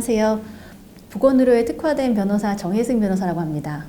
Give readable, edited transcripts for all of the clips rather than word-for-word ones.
안녕하세요. 보건의료에 특화된 변호사 정혜승 변호사라고 합니다.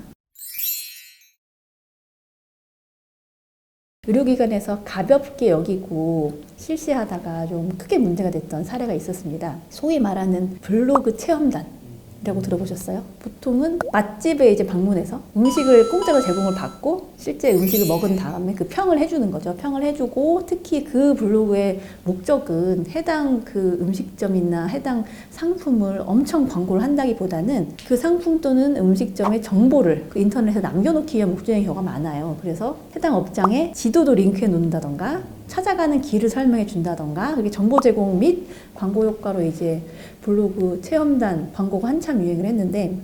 의료기관에서 가볍게 여기고 실시하다가 좀 크게 문제가 됐던 사례가 있었습니다. 소위 말하는 블로그 체험단 이라고 들어보셨어요? 보통은 맛집에 이제 방문해서 음식을 공짜로 제공을 받고 실제 음식을 먹은 다음에 그 평을 해주는 거죠. 평을 해주고 특히 그 블로그의 목적은 해당 그 음식점이나 해당 상품을 엄청 광고를 한다기보다는 그 상품 또는 음식점의 정보를 그 인터넷에 남겨놓기 위한 목적인 경우가 많아요. 그래서 해당 업장에 지도도 링크해 놓는다던가 찾아가는 길을 설명해 준다던가 그게 정보 제공 및 광고 효과로 이제 블로그 체험단 광고가 한참 유행을 했는데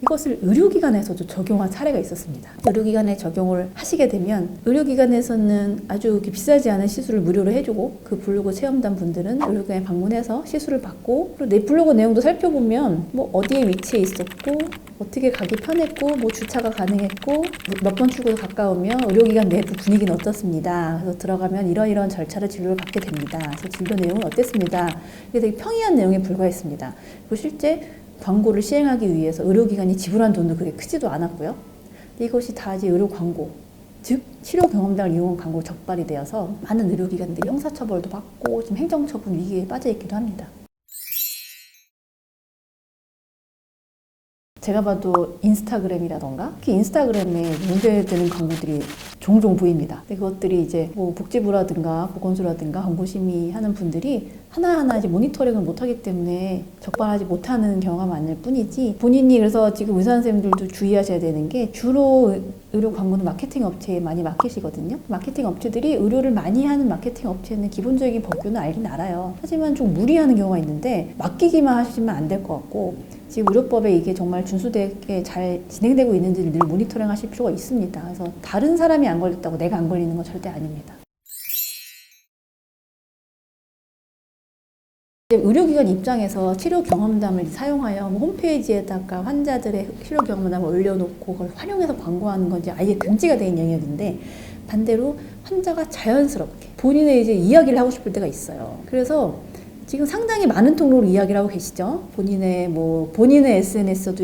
이것을 의료기관에서도 적용한 사례가 있었습니다. 의료기관에 적용을 하시게 되면 의료기관에서는 아주 비싸지 않은 시술을 무료로 해주고 그 블로그 체험단 분들은 의료기관에 방문해서 시술을 받고 그리고 내 블로그 내용도 살펴보면 뭐 어디에 위치해 있었고 어떻게 가기 편했고 뭐 주차가 가능했고 몇 번 출구가 가까우며 의료기관 내부 분위기는 어떻습니다. 그래서 들어가면 이런 절차로 진료를 받게 됩니다. 그래서 진료 내용은 어땠습니다. 이게 되게 평이한 내용에 불과했습니다. 그리고 실제 광고를 시행하기 위해서 의료기관이 지불한 돈도 그렇게 크지도 않았고요. 이것이 다 이제 의료 광고, 즉 치료 경험담을 이용한 광고로 적발이 되어서 많은 의료기관들이 형사처벌도 받고 지금 행정처분 위기에 빠져 있기도 합니다. 제가 봐도 인스타그램이라던가 특히 인스타그램에 문제되는 광고들이 종종 보입니다. 근데 그것들이 이제 뭐 복지부라든가 보건소라든가 권고심의 하는 분들이 하나하나 이제 모니터링을 못하기 때문에 적발하지 못하는 경우가 많을 뿐이지 본인이 그래서 지금 의사 선생님들도 주의하셔야 되는 게 주로 의료 광고는 마케팅 업체에 많이 맡기시거든요. 마케팅 업체들이 의료를 많이 하는 마케팅 업체는 기본적인 법규는 알긴 알아요. 하지만 좀 무리하는 경우가 있는데 맡기기만 하시면 안 될 것 같고 지금 의료법에 이게 정말 준수되게 잘 진행되고 있는지를 늘 모니터링 하실 필요가 있습니다. 그래서 다른 사람이 안 걸렸다고 내가 안 걸리는 건 절대 아닙니다. 의료기관 입장에서 치료 경험담을 사용하여 홈페이지에다가 환자들의 치료 경험담을 올려놓고 그걸 활용해서 광고하는 건 이제 아예 금지가 된 영역인데 반대로 환자가 자연스럽게 본인의 이제 이야기를 하고 싶을 때가 있어요. 그래서 지금 상당히 많은 통로로 이야기를 하고 계시죠. 본인의 SNS에서도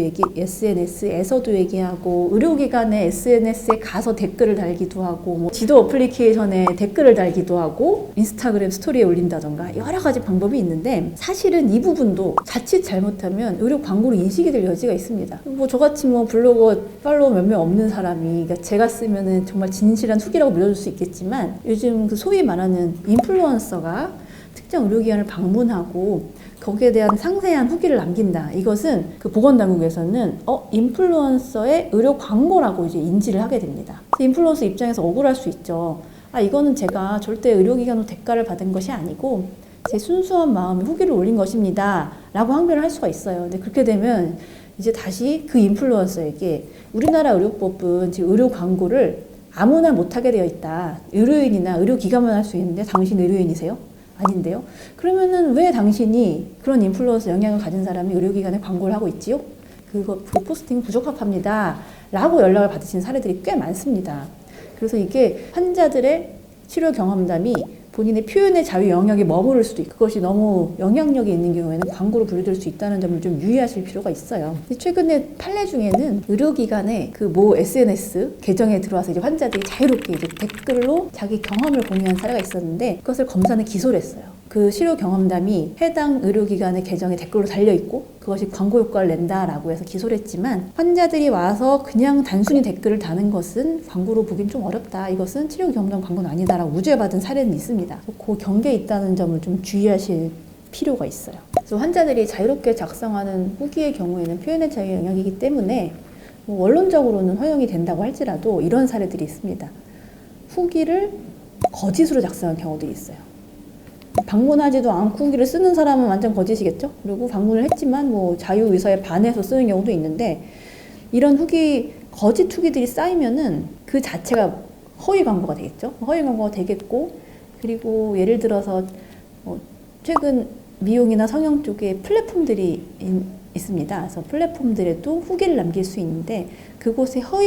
얘기하고 의료기관의 SNS에 가서 댓글을 달기도 하고 뭐 지도 어플리케이션에 댓글을 달기도 하고 인스타그램 스토리에 올린다던가 여러 가지 방법이 있는데 사실은 이 부분도 자칫 잘못하면 의료 광고로 인식이 될 여지가 있습니다. 뭐 저같이 뭐 블로거 팔로워 몇 명 없는 사람이 그러니까 제가 쓰면은 정말 진실한 후기라고 믿어줄 수 있겠지만 요즘 그 소위 말하는 인플루언서가 특정 의료기관을 방문하고 거기에 대한 상세한 후기를 남긴다. 이것은 그 보건당국에서는 인플루언서의 의료 광고라고 이제 인지를 하게 됩니다. 인플루언서 입장에서 억울할 수 있죠. 이거는 제가 절대 의료기관으로 대가를 받은 것이 아니고 제 순수한 마음에 후기를 올린 것입니다. 라고 항변을 할 수가 있어요. 근데 그렇게 되면 이제 다시 그 인플루언서에게 우리나라 의료법은 지금 의료 광고를 아무나 못하게 되어 있다. 의료인이나 의료기관만 할 수 있는데 당신 의료인이세요? 아닌데요? 그러면은 왜 당신이 그런 인플루언서 영향을 가진 사람이 의료기관에 광고를 하고 있지요? 그 포스팅 부적합합니다. 라고 연락을 받으신 사례들이 꽤 많습니다. 그래서 이게 환자들의 치료 경험담이 본인의 표현의 자유 영역에 머무를 수도 있고 그것이 너무 영향력이 있는 경우에는 광고로 분류될 수 있다는 점을 좀 유의하실 필요가 있어요. 최근에 판례 중에는 의료기관의 그 모 SNS 계정에 들어와서 이제 환자들이 자유롭게 이제 댓글로 자기 경험을 공유한 사례가 있었는데 그것을 검사는 기소를 했어요. 그 치료 경험담이 해당 의료기관의 계정에 댓글로 달려있고 그것이 광고 효과를 낸다라고 해서 기소를 했지만 환자들이 와서 그냥 단순히 댓글을 다는 것은 광고로 보긴 좀 어렵다. 이것은 치료 경험담 광고는 아니다라고 무죄받은 사례는 있습니다. 그 경계에 있다는 점을 좀 주의하실 필요가 있어요. 그래서 환자들이 자유롭게 작성하는 후기의 경우에는 표현의 자유 영역이기 때문에 뭐 원론적으로는 허용이 된다고 할지라도 이런 사례들이 있습니다. 후기를 거짓으로 작성한 경우들이 있어요. 방문하지도 않고 후기를 쓰는 사람은 완전 거짓이겠죠? 그리고 방문을 했지만 뭐 자유의사에 반해서 쓰는 경우도 있는데 이런 후기, 거짓 후기들이 쌓이면은 그 자체가 허위 광고가 되겠죠? 허위 광고가 되겠고 그리고 예를 들어서 최근 미용이나 성형 쪽에 플랫폼들이 있습니다. 그래서 플랫폼들에도 후기를 남길 수 있는데 그곳에 허위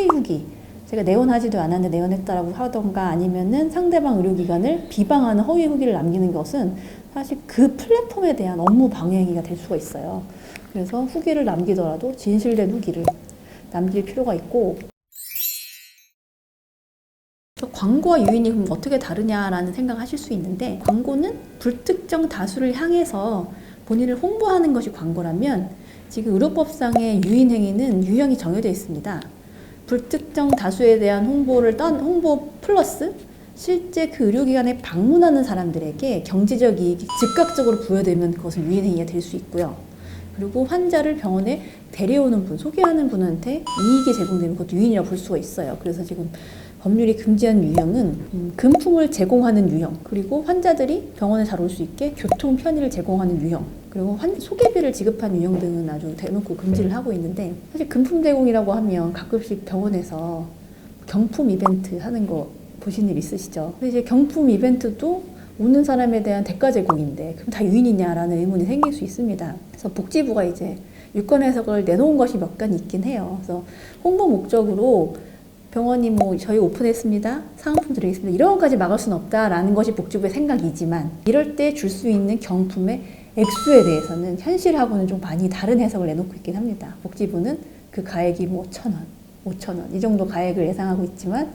후기 제가 내원하지도 않았는데 내원했다라고 하던가 아니면은 상대방 의료기관을 비방하는 허위 후기를 남기는 것은 사실 그 플랫폼에 대한 업무 방해가 될 수가 있어요. 그래서 후기를 남기더라도 진실된 후기를 남길 필요가 있고, 광고와 유인이 그럼 어떻게 다르냐라는 생각하실 수 있는데, 광고는 불특정 다수를 향해서 본인을 홍보하는 것이 광고라면, 지금 의료법상의 유인 행위는 유형이 정해져 있습니다. 불특정 다수에 대한 홍보 플러스 실제 그 의료기관에 방문하는 사람들에게 경제적 이익이 즉각적으로 부여되면 그것은 유인 행위가 될 수 있고요. 그리고 환자를 병원에 데려오는 분, 소개하는 분한테 이익이 제공되는 것도 유인이라고 볼 수가 있어요. 그래서 지금 법률이 금지한 유형은 금품을 제공하는 유형, 그리고 환자들이 병원에 잘 올 수 있게 교통 편의를 제공하는 유형, 그리고 소개비를 지급하는 유형 등은 아주 대놓고 금지를 하고 있는데, 사실 금품 제공이라고 하면 가끔씩 병원에서 경품 이벤트 하는 거 보신 일 있으시죠? 근데 이제 경품 이벤트도 오는 사람에 대한 대가 제공인데 그럼 다 유인이냐라는 의문이 생길 수 있습니다. 그래서 복지부가 이제 유권 해석을 내놓은 것이 몇 건 있긴 해요. 그래서 홍보 목적으로 병원이 뭐 저희 오픈했습니다, 상품 드리겠습니다, 이런 것까지 막을 수는 없다라는 것이 복지부의 생각이지만, 이럴 때 줄 수 있는 경품의 액수에 대해서는 현실하고는 좀 많이 다른 해석을 내놓고 있긴 합니다. 복지부는 그 가액이 뭐 1,000원, 5,000원 이 정도 가액을 예상하고 있지만,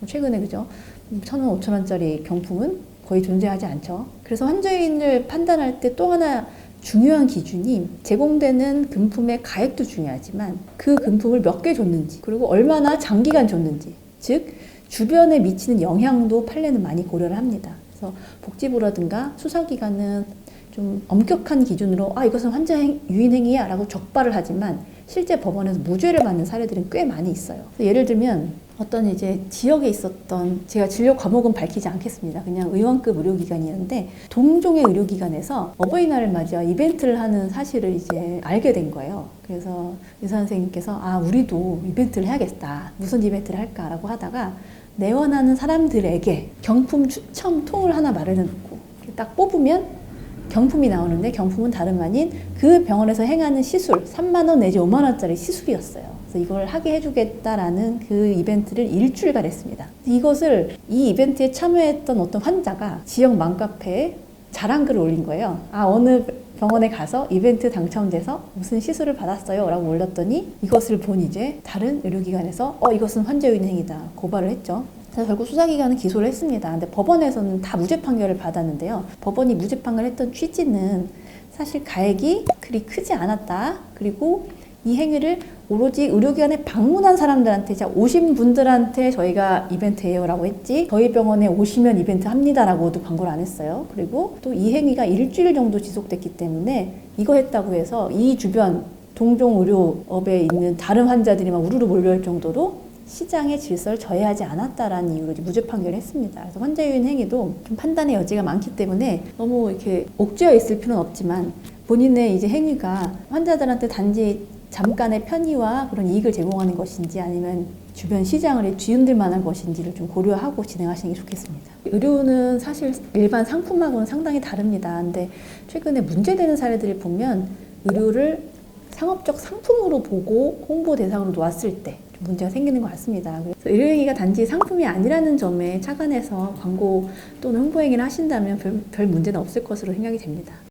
최근에 그죠? 1,000원, 5,000원짜리 경품은 거의 존재하지 않죠. 그래서 환자인을 판단할 때 또 하나 중요한 기준이, 제공되는 금품의 가액도 중요하지만 그 금품을 몇 개 줬는지, 그리고 얼마나 장기간 줬는지, 즉 주변에 미치는 영향도 판례는 많이 고려를 합니다. 그래서 복지부라든가 수사기관은 좀 엄격한 기준으로 이것은 환자 유인 행위야 라고 적발을 하지만, 실제 법원에서 무죄를 받는 사례들은 꽤 많이 있어요. 예를 들면 어떤 이제 지역에 있었던, 제가 진료 과목은 밝히지 않겠습니다. 그냥 의원급 의료기관이었는데, 동종의 의료기관에서 어버이날을 맞아 이벤트를 하는 사실을 이제 알게 된 거예요. 그래서 의사 선생님께서 우리도 이벤트를 해야겠다, 무슨 이벤트를 할까라고 하다가 내원하는 사람들에게 경품 추첨 통을 하나 마련해 놓고 딱 뽑으면 경품이 나오는데, 경품은 다름 아닌 그 병원에서 행하는 시술, 3만 원 내지 5만 원짜리 시술이었어요. 그래서 이걸 하게 해주겠다라는 그 이벤트를 일주일간 했습니다. 이 이벤트에 참여했던 어떤 환자가 지역 맘카페에 자랑글을 올린 거예요. 어느 병원에 가서 이벤트 당첨돼서 무슨 시술을 받았어요 라고 올렸더니, 이것을 본 이제 다른 의료기관에서 이것은 환자 유인 행위다 고발을 했죠. 그래서 결국 수사기관은 기소를 했습니다. 근데 법원에서는 다 무죄 판결을 받았는데요. 법원이 무죄 판결했던 취지는 사실 가액이 그리 크지 않았다, 그리고 이 행위를 오로지 의료기관에 방문한 사람들한테, 자 오신 분들한테 저희가 이벤트예요 라고 했지, 저희 병원에 오시면 이벤트 합니다 라고도 광고를 안 했어요. 그리고 또 이 행위가 일주일 정도 지속됐기 때문에 이거 했다고 해서 이 주변 동종 의료업에 있는 다른 환자들이 막 우르르 몰려올 정도로 시장의 질서를 저해하지 않았다라는 이유로 무죄 판결을 했습니다. 그래서 환자 유인 행위도 좀 판단의 여지가 많기 때문에 너무 이렇게 옥죄어 있을 필요는 없지만, 본인의 이제 행위가 환자들한테 단지 잠깐의 편의와 그런 이익을 제공하는 것인지, 아니면 주변 시장을 뒤흔들 만한 것인지를 좀 고려하고 진행하시는 게 좋겠습니다. 의료는 사실 일반 상품하고는 상당히 다릅니다. 근데 최근에 문제되는 사례들을 보면 의료를 상업적 상품으로 보고 홍보 대상으로 놓았을 때 문제가 생기는 것 같습니다. 그래서 의료행위가 단지 상품이 아니라는 점에 착안해서 광고 또는 홍보행위를 하신다면 별 문제는 없을 것으로 생각이 됩니다.